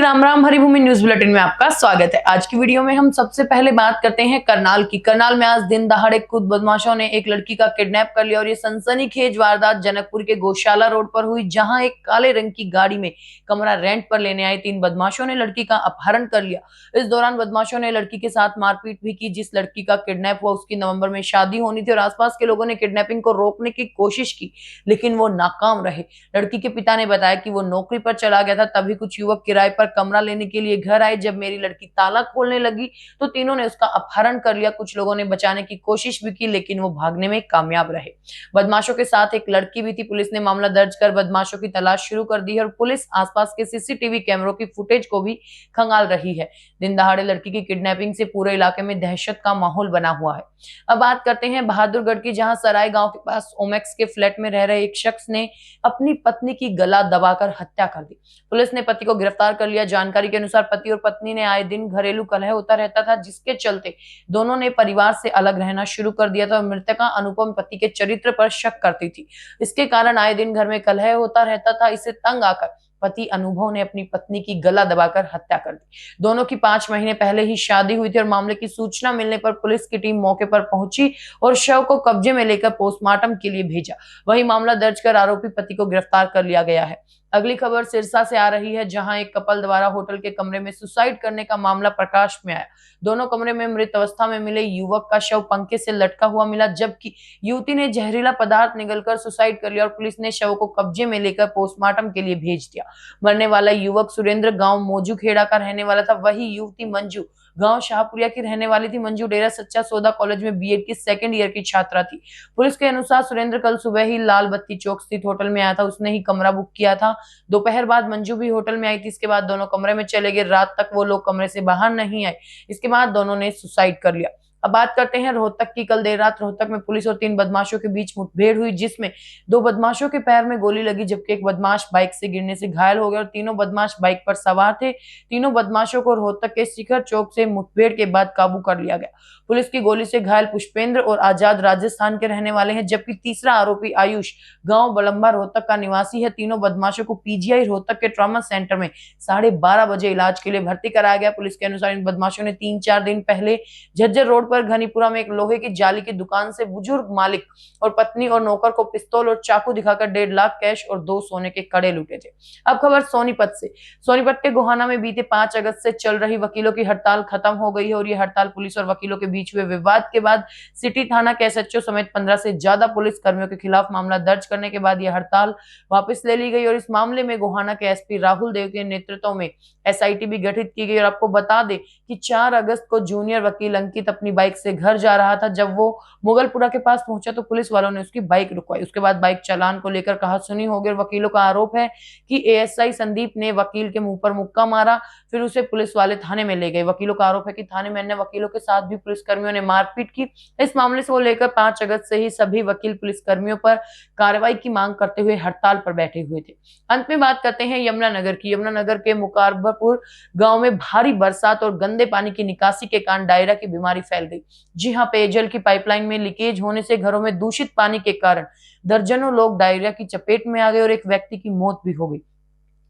Ram Ram. Haribhoomi news bulletin में आपका स्वागत है। आज की वीडियो में हम सबसे पहले बात करते हैं करनाल की। करनाल में आज दिन दहाड़े खुद बदमाशों ने एक लड़की का किडनैप कर लिया और ये सनसनीखेज वारदात जनकपुर के गौशाला रोड पर हुई, जहां एक काले रंग की गाड़ी में कमरा रेंट पर लेने आए 3 बदमाशों ने लड़की का अपहरण कर लिया। इस दौरान बदमाशों ने लड़की के साथ मारपीट भी की। जिस लड़की का किडनैप हुआ उसकी नवंबर में शादी होनी थी और आसपास के लोगों ने किडनैपिंग को रोकने की कोशिश की, लेकिन वो नाकाम रहे। लड़की के पिता ने बताया कि वो नौकरी पर चला गया था, तभी कुछ युवक किराए पर कमरा लेने के लिए घर आए। जब मेरी लड़की ताला खोलने लगी तो तीनों ने उसका अपहरण कर लिया। कुछ लोगों ने बचाने की कोशिश भी की, लेकिन वो भागने में कामयाब रहे। बदमाशों के साथ एक लड़की भी थी। पुलिस ने मामला दर्ज कर बदमाशों की तलाश शुरू कर दी है और पुलिस आसपास के सीसीटीवी कैमरों की फुटेज को भी खंगाल रही है। दिन दहाड़े लड़की की किडनैपिंग से पूरे इलाके में दहशत का माहौल बना हुआ है। अब बात करते हैं बहादुरगढ़ की, जहां सराय गांव के पास ओमेक्स के फ्लैट में रह रहे एक शख्स ने अपनी पत्नी की गला दबाकर हत्या कर दी। पुलिस ने पति को गिरफ्तार कर लिया। जानकारी के अनुसार पति और पत्नी ने आए दिन घरेलू कलह होता रहता था, जिसके चलते दोनों ने परिवार से अलग रहना शुरू कर दिया था और मृतका अनुपम पति के चरित्र पर शक करती थी। इसके कारण आए दिन घर में कलह होता रहता था। इससे तंग आकर पति अनुभव ने अपनी पत्नी की गला दबाकर हत्या कर दी। दोनों की 5 महीने पहले ही शादी हुई थी और मामले की सूचना मिलने पर पुलिस की टीम मौके पर पहुंची और शव को कब्जे में लेकर पोस्टमार्टम के लिए भेजा। वहीं मामला दर्ज कर आरोपी पति को गिरफ्तार कर लिया गया है। अगली खबर सिरसा से आ रही है, जहां एक कपल द्वारा होटल के कमरे में सुसाइड करने का मामला प्रकाश में आया। दोनों कमरे में मृत अवस्था में मिले युवक का शव पंखे से लटका हुआ मिला, जबकि युवती ने जहरीला पदार्थ निगलकर सुसाइड कर लिया और पुलिस ने शव को कब्जे में लेकर पोस्टमार्टम के लिए भेज दिया। मरने वाला युवक सुरेंद्र गांव मोजू खेड़ा का रहने वाला था। वही युवती मंजू गांव शाहपुरिया की रहने वाली थी। मंजू डेरा सच्चा सौदा कॉलेज में बीएड की 2nd ईयर की छात्रा थी। पुलिस के अनुसार सुरेंद्र कल सुबह ही लाल बत्ती चौक स्थित होटल में आया था। उसने ही कमरा बुक किया था। दोपहर बाद मंजू भी होटल में आई थी। इसके बाद दोनों कमरे में चले गए। रात तक वो लोग कमरे से बाहर नहीं आए। इसके बाद दोनों ने सुसाइड कर लिया। अब बात करते हैं रोहतक की। कल देर रात रोहतक में पुलिस और 3 बदमाशों के बीच मुठभेड़ हुई, जिसमें 2 बदमाशों के पैर में गोली लगी, जबकि एक बदमाश बाइक से गिरने से घायल हो गया और तीनों बदमाश बाइक पर सवार थे। तीनों बदमाशों को रोहतक के शिखर चौक से मुठभेड़ के बाद काबू कर लिया गया। पुलिस की गोली से घायल पुष्पेंद्र और आजाद राजस्थान के रहने वाले हैं, जबकि तीसरा आरोपी आयुष गांव बलंबा रोहतक का निवासी है। तीनों बदमाशों को पीजीआई रोहतक के ट्रॉमा सेंटर में 12:30 बजे इलाज के लिए भर्ती कराया गया। पुलिस के अनुसार इन बदमाशों ने 3-4 दिन पहले झज्जर रोड पर घनीपुरा में एक लोहे की जाली की दुकान से बुजुर्ग मालिक और पत्नी और नौकर को पिस्तौल और चाकू दिखाकर 1.5 लाख कैश और 2 सोने के कड़े लूटे थे। अब खबर सोनीपत से। सोनीपत के गोहाना में बीते 5 अगस्त से चल रही वकीलों की हड़ताल खत्म हो गई है और ये हड़ताल पुलिस और वकीलों के बीच हुए विवाद के बाद सिटी थाना के एसएचओ समेत 15 से ज्यादा पुलिस कर्मियों के खिलाफ मामला दर्ज करने के बाद यह हड़ताल वापस ले ली गई और इस मामले में गोहाना के एसपी राहुल देव के नेतृत्व में एसआईटी भी गठित की गई। और आपको बता दें कि 4 अगस्त को जूनियर वकील अंकित अपनी बाइक से घर जा रहा था। जब वो मुगलपुरा के पास पहुंचा तो पुलिस वालों ने उसकी बाइक रुकवाई। उसके बाद बाइक चालान को लेकर कहासुनी हो गई। वकीलों का आरोप है कि एएसआई संदीप ने वकील के मुंह पर मुक्का मारा, फिर उसे पुलिस वाले थाने में ले गए। वकीलों का आरोप है कि थाने में अन्य वकीलों के साथ भी पुलिस कर्मियों ने मारपीट की। इस मामले से वो लेकर 5 अगस्त से ही सभी वकील पुलिस कर्मियों पर कार्रवाई की मांग करते हुए हड़ताल पर बैठे हुए थे। अंत में बात करते हैं यमुनानगर की। यमुनानगर के मुकारबपुर गांव में भारी बरसात और गंदे पानी की निकासी के कारण डायरिया की बीमारी फैल गई। जी हां, पेयजल की पाइपलाइन में लीकेज होने से घरों में दूषित पानी के कारण दर्जनों लोग डायरिया की चपेट में आ गए और एक व्यक्ति की मौत भी हो गई।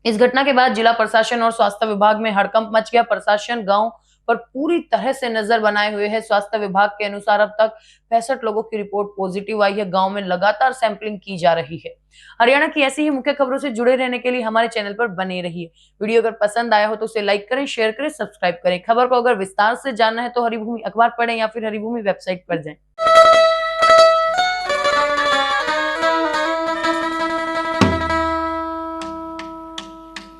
इस घटना के बाद जिला प्रशासन और स्वास्थ्य विभाग में हड़कंप मच गया। प्रशासन गांव पर पूरी तरह से नजर बनाए हुए है। स्वास्थ्य विभाग के अनुसार अब तक 65 लोगों की रिपोर्ट पॉजिटिव आई है। गांव में लगातार सैंपलिंग की जा रही है। हरियाणा की ऐसी ही मुख्य खबरों से जुड़े रहने के लिए हमारे चैनल पर बने रहिए। वीडियो अगर पसंद आया हो तो उसे लाइक करें, शेयर करें, सब्सक्राइब करें। खबर को अगर विस्तार से जानना है तो हरिभूमि अखबार पढ़ें या फिर हरिभूमि वेबसाइट पर जाएं।